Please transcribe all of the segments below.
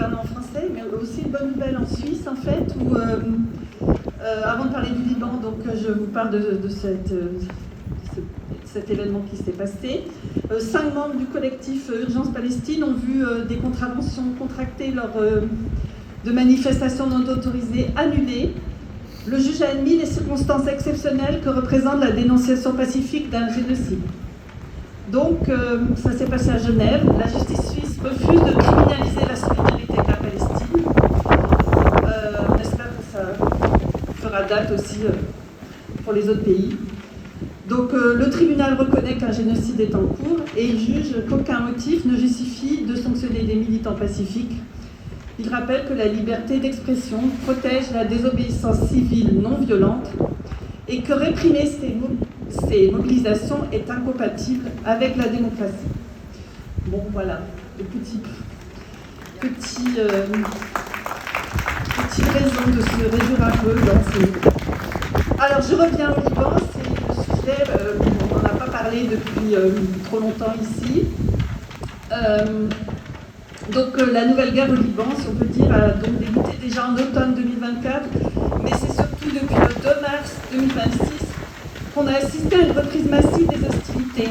gouvernement français, mais aussi une bonne nouvelle en Suisse, en fait, où, avant de parler du Liban, donc je vous parle de cet événement qui s'est passé. 5 membres du collectif Urgence Palestine ont vu des contraventions contractées lors de manifestations non autorisées annulées. Le juge a admis les circonstances exceptionnelles que représente la dénonciation pacifique d'un génocide. Donc, ça s'est passé à Genève. La justice suisse refuse de criminaliser la solidarité avec la Palestine. On espère que ça fera date aussi pour les autres pays. Donc, le tribunal reconnaît qu'un génocide est en cours et il juge qu'aucun motif ne justifie de sanctionner des militants pacifiques. Il rappelle que la liberté d'expression protège la désobéissance civile non violente et que réprimer ces mobilisations est incompatible avec la démocratie. Bon, voilà, les petites raisons de se réjouir un peu dans ces... Alors, je reviens au Liban, c'est le sujet, on n'en a pas parlé depuis trop longtemps ici. Donc, la nouvelle guerre au Liban, si on peut dire, a donc débuté déjà en automne 2024, mais c'est surtout depuis le 2 mars 2026 qu'on a assisté à une reprise massive des hostilités.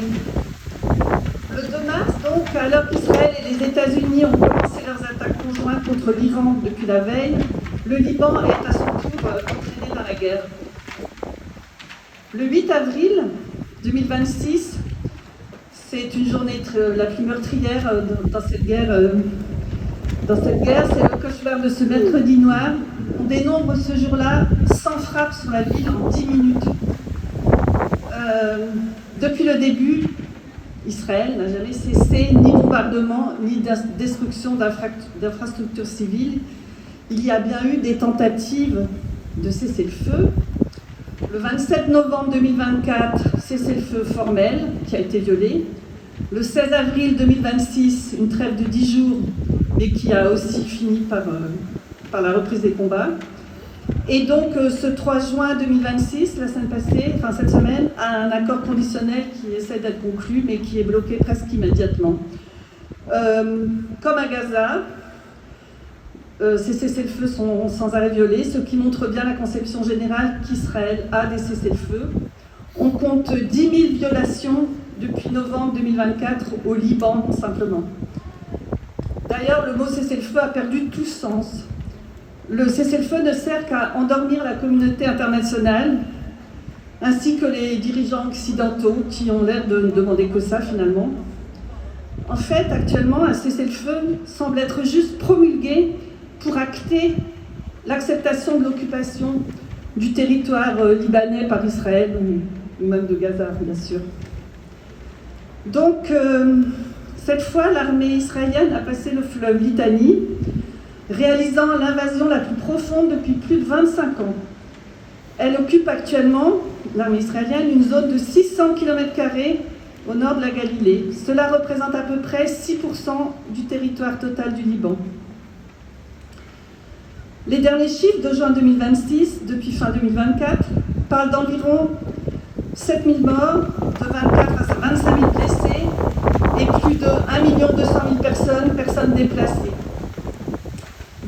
Le 2 mars, donc, alors qu'Israël et les États-Unis ont commencé leurs attaques conjointes contre l'Iran depuis la veille, le Liban est à son tour entraîné dans la guerre. Le 8 avril 2026, c'est une journée la plus meurtrière dans cette guerre. C'est le cauchemar de ce mercredi noir. On dénombre ce jour-là 100 frappes sur la ville en 10 minutes. Depuis le début, Israël n'a jamais cessé ni bombardement, ni destruction d'infrastructures civiles. Il y a bien eu des tentatives de cessez-le-feu. Le 27 novembre 2024, cessez-le-feu formel qui a été violé. Le 16 avril 2026, une trêve de 10 jours, mais qui a aussi fini par la reprise des combats. Et donc, ce 3 juin 2026, la semaine passée, enfin cette semaine, un accord conditionnel qui essaie d'être conclu, mais qui est bloqué presque immédiatement. Comme à Gaza, ces cessez-le-feu sont sans arrêt violés, ce qui montre bien la conception générale qu'Israël a des cessez-le-feu. On compte 10 000 violations depuis novembre 2024 au Liban, simplement. D'ailleurs, le mot cessez-le-feu a perdu tout sens. Le cessez-le-feu ne sert qu'à endormir la communauté internationale, ainsi que les dirigeants occidentaux, qui ont l'air de ne demander que ça, finalement. En fait, actuellement, un cessez-le-feu semble être juste promulgué pour acter l'acceptation de l'occupation du territoire libanais par Israël, ou même de Gaza, bien sûr. Donc, cette fois, l'armée israélienne a passé le fleuve Litani, réalisant l'invasion la plus profonde depuis plus de 25 ans. Elle occupe actuellement, l'armée israélienne, une zone de 600 km² au nord de la Galilée. Cela représente à peu près 6% du territoire total du Liban. Les derniers chiffres de juin 2026, depuis fin 2024, parlent d'environ 7 000 morts, de 24 à 25 000 blessés et plus de 1 200 000 personnes déplacées.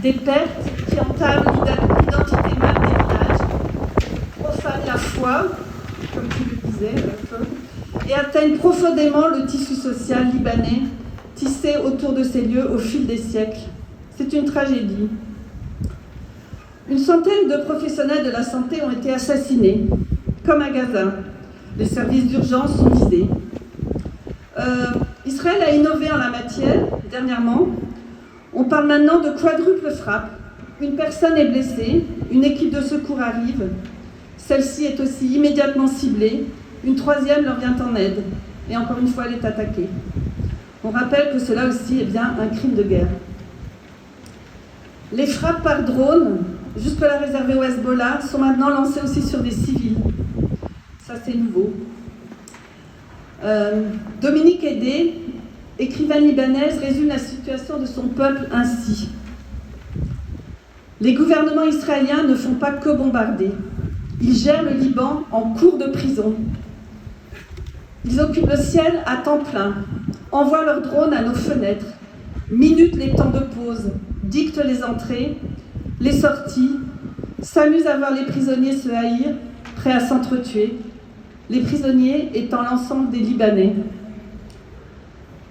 Des pertes qui entament l'identité même des villages, profanent la foi, comme tu le disais, et atteignent profondément le tissu social libanais tissé autour de ces lieux au fil des siècles. C'est une tragédie. Une centaine de professionnels de la santé ont été assassinés, comme à Gaza. Les services d'urgence sont visés. Israël a innové en la matière, dernièrement. On parle maintenant de quadruple frappe. Une personne est blessée, une équipe de secours arrive. Celle-ci est aussi immédiatement ciblée. Une troisième leur vient en aide. Et encore une fois, elle est attaquée. On rappelle que cela aussi est bien un crime de guerre. Les frappes par drone, jusque-là réservées au Hezbollah, sont maintenant lancées aussi sur des civils. Ça, c'est nouveau. Dominique Hédé, écrivaine libanaise, résume la situation de son peuple ainsi. Les gouvernements israéliens ne font pas que bombarder. Ils gèrent le Liban en cour de prison. Ils occupent le ciel à temps plein, envoient leurs drones à nos fenêtres, minute les temps de pause, dicte les entrées, les sorties, s'amuse à voir les prisonniers se haïr, prêts à s'entretuer, les prisonniers étant l'ensemble des Libanais.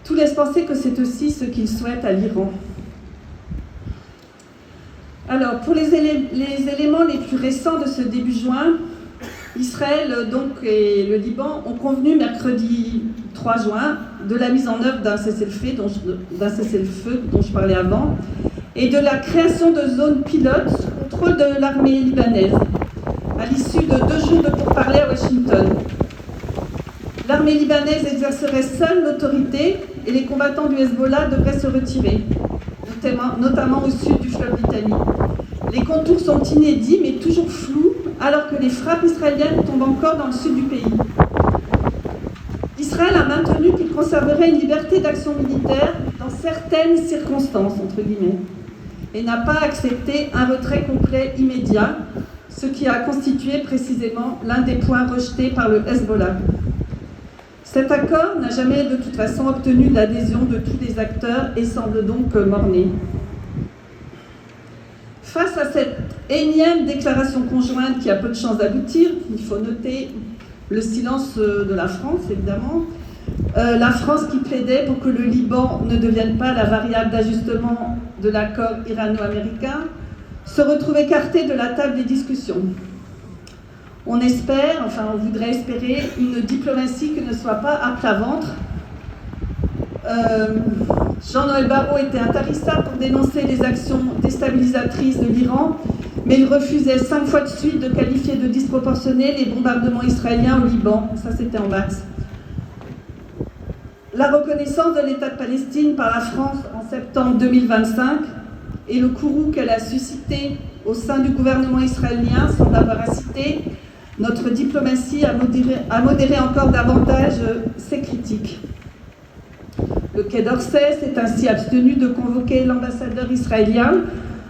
Tout laisse penser que c'est aussi ce qu'ils souhaitent à l'Iran. Alors, pour les éléments les plus récents de ce début juin, Israël et le Liban ont convenu mercredi 3 juin de la mise en œuvre d'un cessez-le-feu dont je parlais avant et de la création de zones pilotes sous contrôle de l'armée libanaise à l'issue de 2 jours de pourparlers à Washington. L'armée libanaise exercerait seule l'autorité et les combattants du Hezbollah devraient se retirer, notamment au sud du fleuve Litanie. Les contours sont inédits mais toujours flous, alors que les frappes israéliennes tombent encore dans le sud du pays. Israël a maintenu qu'il conserverait une liberté d'action militaire dans certaines circonstances, entre guillemets, et n'a pas accepté un retrait complet immédiat, ce qui a constitué précisément l'un des points rejetés par le Hezbollah. Cet accord n'a jamais de toute façon obtenu l'adhésion de tous les acteurs et semble donc mort-né. Face à cette énième déclaration conjointe qui a peu de chances d'aboutir, il faut noter le silence de la France, évidemment. La France qui plaidait pour que le Liban ne devienne pas la variable d'ajustement de l'accord irano-américain, se retrouve écartée de la table des discussions. On voudrait espérer une diplomatie qui ne soit pas à plat ventre. Jean-Noël Barrot était intarissable pour dénoncer les actions déstabilisatrices de l'Iran, mais il refusait 5 fois de suite de qualifier de disproportionnés les bombardements israéliens au Liban. Ça, c'était en mars. La reconnaissance de l'État de Palestine par la France en septembre 2025 et le courroux qu'elle a suscité au sein du gouvernement israélien semble avoir incité notre diplomatie à modérer encore davantage ses critiques. Le Quai d'Orsay s'est ainsi abstenu de convoquer l'ambassadeur israélien,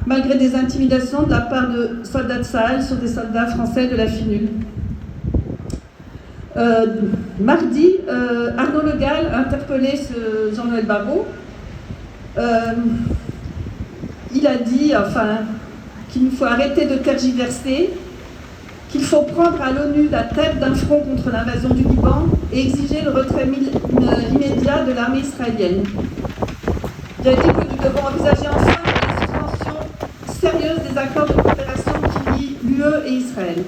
malgré des intimidations de la part de soldats de Tsahal sur des soldats français de la FINUL. Mardi, Arnaud Le Gall a interpellé Jean-Noël Barrot. Il a dit qu'il nous faut arrêter de tergiverser, qu'il faut prendre à l'ONU la tête d'un front contre l'invasion du Liban et exiger le retrait immédiat de l'armée israélienne. Il a dit que nous devons envisager ensemble une suspension sérieuse des accords de coopération qui lient l'UE et Israël.